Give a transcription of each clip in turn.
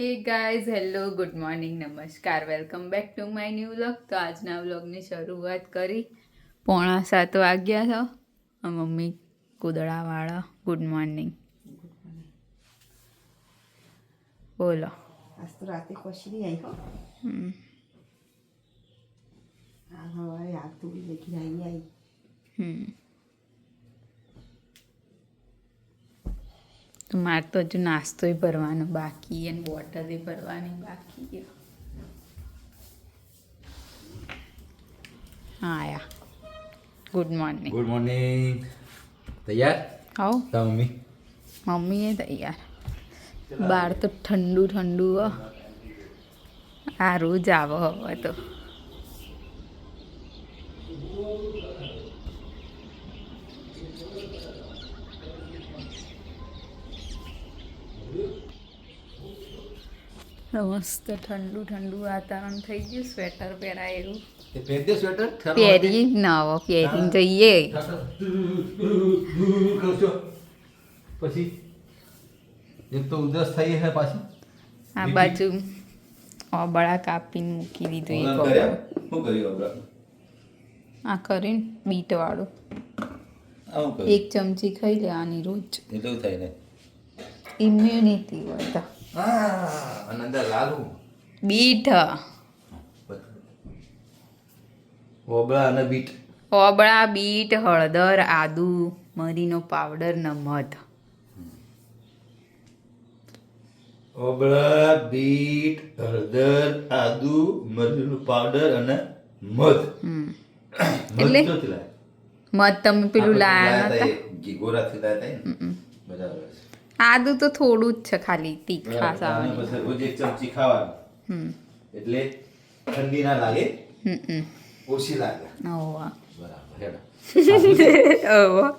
હે guys hello good morning નમસ્કાર welcome back to my new vlog. તો આજના વ્લોગની શરૂઆત કરી 6:45 વાગ્યા છો. મમ્મી કુદડાવાળા ગુડ મોર્નિંગ બોલો. આજ તો રાતે કોશરી આવી હો. હા હવારે આગ તો બી લેખી આવી. તો મારે તો હજુ નાસ્તોય ભરવાનો બાકી અને બોટલે ભરવાની બાકી. હા આયા ગુડ મોર્નિંગ. Good morning. તૈયાર? આવો તા મમ્મી મમ્મીએ તૈયાર. બહાર તો ઠંડુ ઠંડુ આ રોજ આવો હવે તો. મસ્ત ઠંડુ ઠંડુ વાતાવરણ થઈ ગયું. સ્વેટર પહેરાયેલું તે પહેર દે સ્વેટર. પહેરી ના આવો પહેરીને જઈએ. પછી એક તો ઉદાસ થઈ હે પાછી. આ બાજુ ઓબળા કાપીને મૂકી દીધું એક શું કર્યું અબરા? આ કરીને બીટ વાળું આવું કર્યું. એક ચમચી ખાઈ લેવાની રોજ. એટલું થાય ને. ઇમ્યુનિટી હોય તો. અને અંદર લાલુ બીટ ઓબળા અને બીટ. ઓબળા બીટ હળદર આદુ મરીનો પાવડર ને મધ. ઓબળા બીટ હળદર આદુ મરચું પાવડર અને મધ. એટલે મધ ક્યાંથી લાયા? મધ તમે પેલું લાયા હતા. ગોરાથી લાયા હતા ને? બરાબર છે. આદુ તો થોડું જ છે ખાલી તીખા અને સાવાની. પછી રોજ એક ચમચી ખાવાનું એટલે ઠંડી ના લાગે, ઓછી લાગે. ઓવા બરાબર હેડો. ઓવા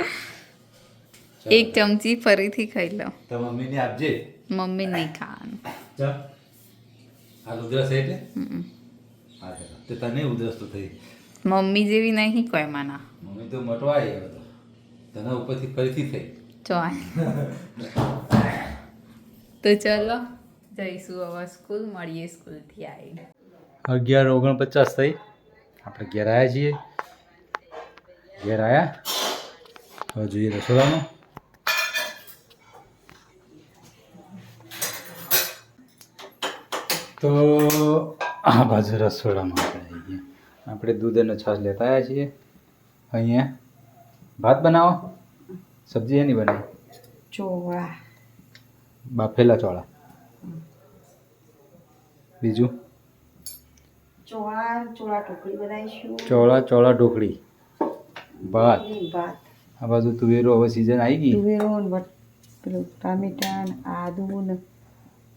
એક ચમચી ફરીથી ખાઈ લો. તો મમ્મીને આપજે. મમ્મી નહીં ખાવાનું. ચા આ ઉધરસ એટલે હા હેડો. તે તને ઉધરસ તો થઈ. મમ્મી જેવી નહીં કોઈ માના મમ્મી તો મટવાઈ હવે તો તને ઉપરથી ફરીથી થઈ. ચોય તો ચલો જઈશું હવે સ્કૂલ. મળીએ સ્કૂલથી આવીને. 11:49 થઈ. આપણે ઘેર આવ્યા છીએ. ઘેર આવ્યા હવે જોઈએ રસોડામાં. તો આ બાજુ રસોડામાં આપણે આવી ગયા. આપણે દૂધ અને છાશ લેતા આવ્યા છીએ. અહીંયા ભાત બનાવો. સબ્જી એની બનાવી ચોળા બાફેલા ચોળા. બીજું ચોળા ચોળા ઢોકળી બનાવીશું. ચોળા ઢોકળી ભાત. ભાત આ બાજુ તુવેરો હવે સિઝન આવી ગઈ. તુવેરો ને પેલું ટામેટા ને આદુ ને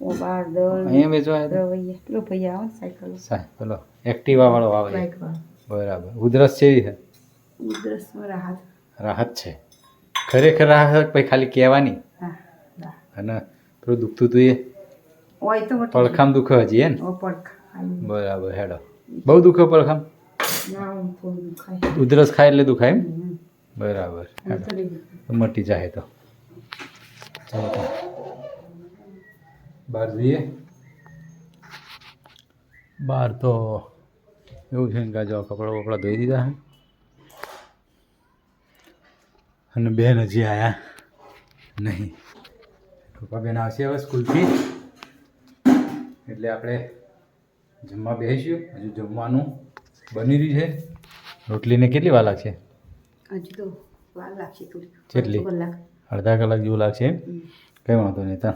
ઓબાર દળ અહીંયા વેચવા આવ્યા રવૈયા પેલો ભાઈ આવે ને સાયકલ હતા? પેલો એક્ટિવા વાળો આવે. બાઇકવાળો. બરાબર. ઉધરસ જેવી છે? ઉધરસમાં રાહત. રાહત છે ખરેખર. રાહત પછી ખાલી કહેવાની. હા રાહત. અને પેલું દુખતું હતું એ હોય તો મટી પડખામ દુખે હજી હે ને? પડખા બરાબર હેડો. બહુ દુખે પડખામ? ના હું થોડું દુખાય. ઉધરસ ખાય એટલે દુખાય એમ? બરાબર હું હેડો. તો નહીં. તો મટી જાય તો ચાલો તો બહાર જઈએ. બહાર તો એવું છે ને કે જો કપડાં બપડા ધોઈ દીધા છે અને બેન હજી આવ્યા નહીં. પપ્પા બેન આવશે હવે સ્કૂલથી એટલે આપણે જમવા બેસીશું. હજુ જમવાનું બની રહ્યું છે. રોટલીને કેટલી વાર લાગશે? હજુ તો વાર લાગશે થોડી. કેટલી? કલાક. અડધા કલાક જેવું લાગશે એમ? કંઈ વાંધો નહીં. તો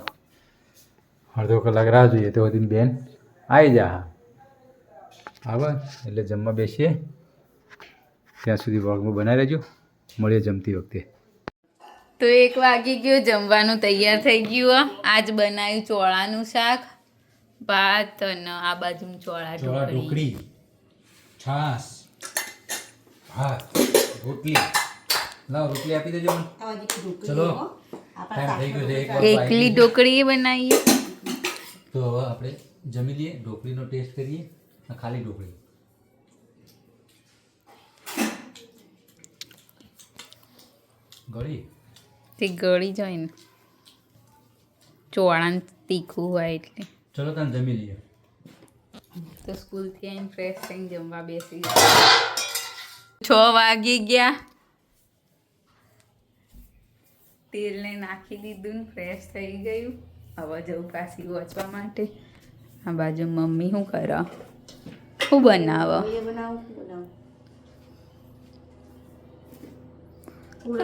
અડધો કલાક રાહ જોઈએ તો સુધી બેન આવી જા. આવે એટલે જમવા બેસીએ. ત્યાં સુધી વ્લોગમાં બનાવી રહેજો. મળીએ જમતી વખતે. તો 1 વાગી ગયો. જમવાનું તૈયાર થઈ ગયું. આજ બનાવ્યું ચોળાનું શાક ભાત અને આ બાજુ ચોળા ઢોકળી. છાશ ભાત રોટલી. લાવ રોટલી આપી દેજો મને. ચલો ટાઈમ થઈ ગયો છે. એક વાર એકલી ઢોકળી બનાવીએ. તો હવે આપણે જમી લઈએ. ઢોકળીનો ટેસ્ટ કરીએ. ખાલી ઢોકળી ગળી તે ગળી જાય ને ચોળાનું તીખું હોય એટલે. ચલો તને જમી લઈએ. તો સ્કૂલથી આવીને ફ્રેશ થઈને જમવા બેસી ગયા. 6 વાગી ગયા. તેલને નાખી દીધું ને ફ્રેશ થઈ ગયું. હવે જવું પાછી વાંચવા માટે. આ બાજુ મમ્મી શું કરે? શું બનાવો?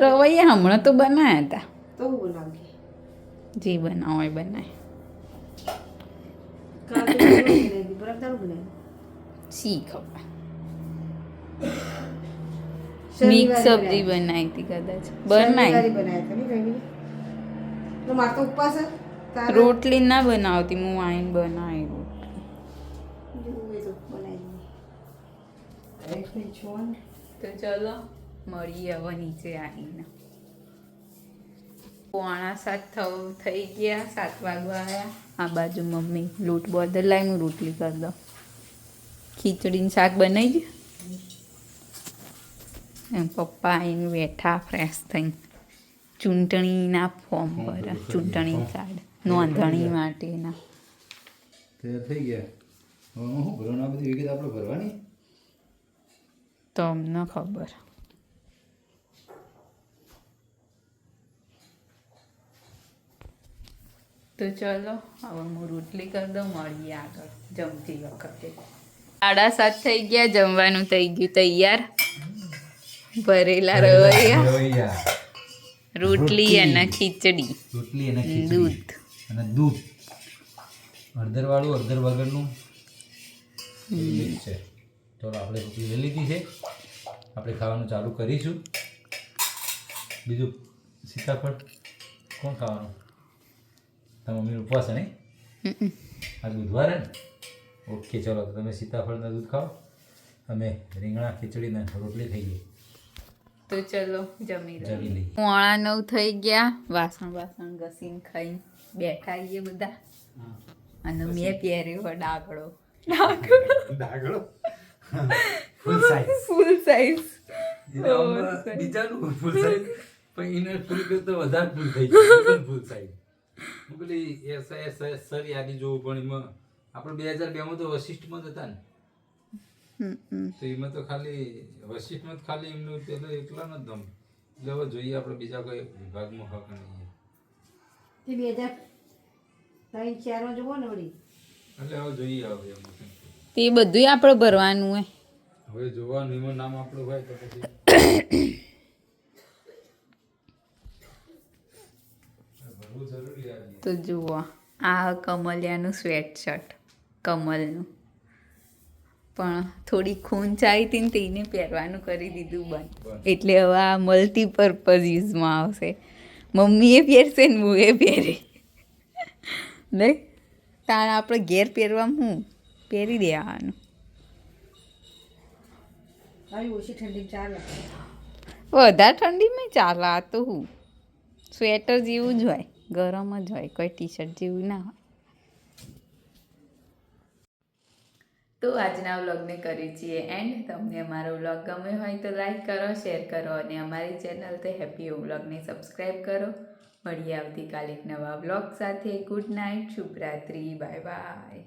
રવૈયા હમણાં તો બનાવ્યા હતા. તો હું બનાવું જે બનાવો એ બનાય. શી ખબર. મિક્સ સબ્જી બનાવી હતી કદાચ. બનાવી રોટલી ના બનાવતી, હું આઈને બનાવી રોટલી. તો ચલો મળીએ હવે નીચે આવીને. 6:45 થઈ ગયા. 7 વાગવા આવ્યા. આ બાજુ મમ્મી લોટ બદલાય, હું રોટલી કરી દઉં. ખીચડીનું શાક બનાવી દે. એમ પપ્પા આવીને બેઠા ફ્રેશ થઈને ચૂંટણીના ફોર્મ ભરા. ચૂંટણી કાર્ડ નોંધણી માટેના. તૈયાર થઈ ગયા. હવે હું ભરવાનું આ બધી વિગત આપણે ભરવાની. તો અમને ખબર. તો ચલો હવે હું રોટલી કરી દઉં. મળીએ આગળ જમતી વખતે. 7:30 થઈ ગયા. જમવાનું થઈ ગયું તૈયાર. ભરેલા રવૈયા, રોટલી અને ખીચડી, રોટલી અને ખીચડી દૂધ. અને દૂધ. હળદર વાળું, હળદર વગરનું મિક્સ છે. તો આપણે રોટલી લઈ લીધી છે. આપણે ખાવાનું ચાલુ કરીશું. બીજું સીતાફળ કોણ ખાવાનું? તમારા મમ્મીનો ઉપવાસ છે નહીં? આ બુધવારે ને? ઓકે, ચલો તો તમે સીતાફળના દૂધ ખાઓ. અમે રીંગણા ખીચડીને રોટલી થઈ ગઈ. તો ચલો જમી જમી લઈએ. 9:45 થઈ ગયા. વાસણ ઘસીને ખાઈને બેઠા છીએ બધા. અને મેં પહેર્યો ડાગડો. ડાગડો ફૂલ સાઈઝ. Full size. બીજાનું ફૂલ સાઈઝ પણ એને ફૂલ કરતા વધારે ફૂલ થઈ ગયું. ફૂલ સાઈઝ હું પેલી સર યાદી જોવું પણ એમાં આપણે 2002 તો વશિષ્ઠમાં જ હતા ને. તો એમાં તો ખાલી વશિષ્ઠમાં જ ખાલી એમનું પેલો એકલા ન દમ. એટલે હવે જોઈએ આપણે બીજા કોઈ વિભાગમાં હક નહીં. 2003-4 જોવો ને વળી. એટલે હવે જોઈએ હવે એમ તે બધું આપણે ભરવાનું હોય. હવે જોવાનું એમાં નામ આપણું હોય તો પછી ભરવું જરૂરી આવે. તો જુઓ આ કમલિયાનું સ્વેટ શર્ટ કમલનું. પણ થોડી ખૂંચ આવી હતી ને તેને પહેરવાનું કરી દીધું બંધ. એટલે હવે આ મલ્ટીપર્પઝ યુઝમાં આવશે. મમ્મીએ પહેરશે ને હું એ પહેરે. નહીં તાણ આપણે ઘેર પહેરવામાં હું પહેરી દેવાનું. ઓછી ઠંડી ચાલે. વધારે ઠંડીમાં ચાલે. આ તો હું સ્વેટર જેવું જ હોય, ગરમ જ હોય, કોઈ ટી શર્ટ જેવું ના હોય. તો આજના વ્લોગને કરીએ છીએ એન્ડ. તમને અમારો વ્લોગ ગમ્યો હોય તો લાઈક કરો, શેર કરો અને અમારી ચેનલ તે હેપી વ્લોગને સબસ્ક્રાઈબ કરો. મળીએ આવતીકાલે એક નવા વ્લોગ સાથે. ગુડ નાઇટ, શુભરાત્રી, બાય બાય.